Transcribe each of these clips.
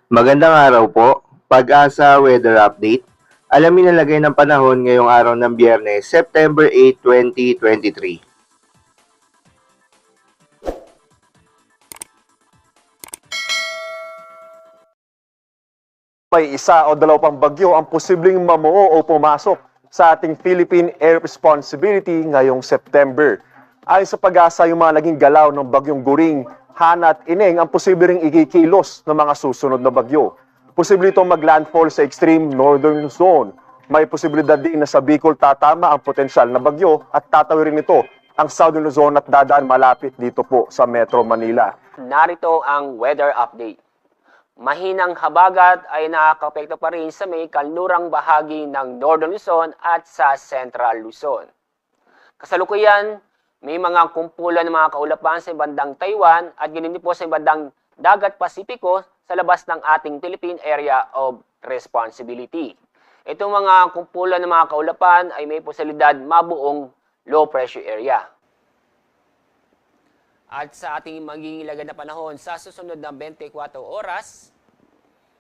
Magandang araw po. Pag-asa Weather Update. Alamin ang lagay ng panahon ngayong araw ng Biyernes, September 8, 2023. May isa o dalawa pang bagyo ang posibleng mamuo o pumasok sa ating Philippine Air Responsibility ngayong September. Ayon sa pag-asa, yung mga naging galaw ng bagyong Guring, Hana at Ineng ang posibleng ikikilos ng mga susunod na bagyo. Posible itong maglandfall sa extreme northern zone. May posibilidad din na sa Bicol tatama ang potensyal na bagyo at tatawirin nito ang southern Luzon at dadaan malapit dito po sa Metro Manila. Narito ang weather update. Mahinang habagat ay nakakapekto pa rin sa may kanlurang bahagi ng Northern Luzon at sa Central Luzon. Kasalukuyan, may mga kumpulan ng mga kaulapan sa bandang Taiwan at ganoon din po sa bandang Dagat Pasipiko sa labas ng ating Philippine Area of Responsibility. Itong mga kumpulan ng mga kaulapan ay may posibilidad mabuong low pressure area. At sa ating magiging ilagay na panahon sa susunod na 24 oras,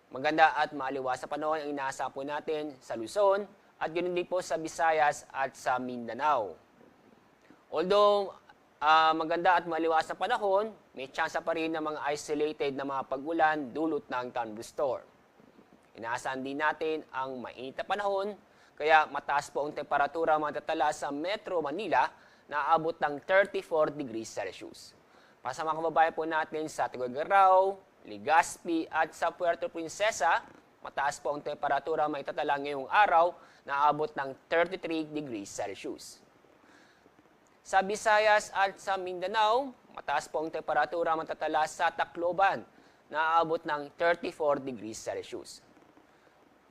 maganda at maaliwas sa panahon ang inaasahan po natin sa Luzon at ganoon din po sa Visayas at sa Mindanao. Although maganda at maaliwas na panahon, may tsansa pa rin ng mga isolated na mga pag-ulan dulot ng thunderstorm. Inaasahan din natin ang mainit na panahon, kaya mataas po ang temperatura matatala sa Metro Manila na aabot ng 34 degrees Celsius. Para sa mga kababayan po natin sa Tuguegarao, Legazpi at sa Puerto Princesa, mataas po ang temperatura maitatala ngayong araw na aabot ng 33 degrees Celsius. Sa Visayas at sa Mindanao, mataas po ang temperatura matatala sa Tacloban na aabot ng 34 degrees Celsius.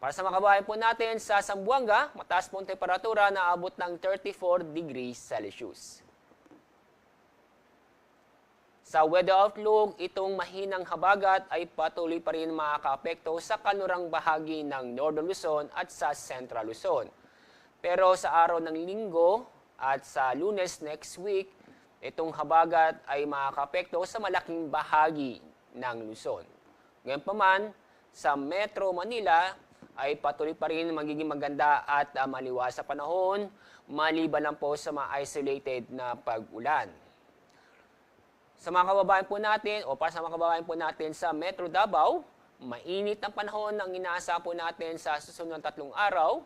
Para sa mga kababayan po natin sa Zamboanga, mataas po ang temperatura na aabot ng 34 degrees Celsius. Sa weather outlook, itong mahinang habagat ay patuloy pa rin makakaapekto sa kanlurang bahagi ng Northern Luzon at sa Central Luzon. Pero sa araw ng Linggo at sa Lunes next week, itong habagat ay makakaapekto sa malaking bahagi ng Luzon. Gayunpaman, sa Metro Manila ay patuloy pa rin magiging maganda at maliwas sa panahon, maliban lang po sa mga isolated na pag-ulan. Sa mga kababayan po natin o para sa mga kababayan po natin sa Metro Davao, mainit ang panahon ang inaasahan po natin sa susunod na 3 araw,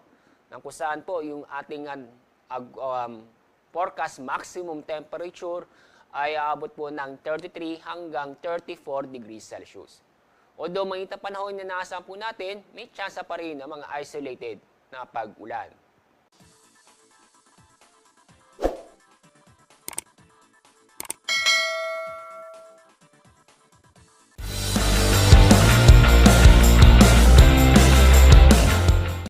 nang kung saan po yung ating forecast maximum temperature ay aabot po ng 33 hanggang 34 degrees Celsius. Although mainit ang panahon na inaasahan po natin, may tsansa pa rin ng mga isolated na pag-ulan.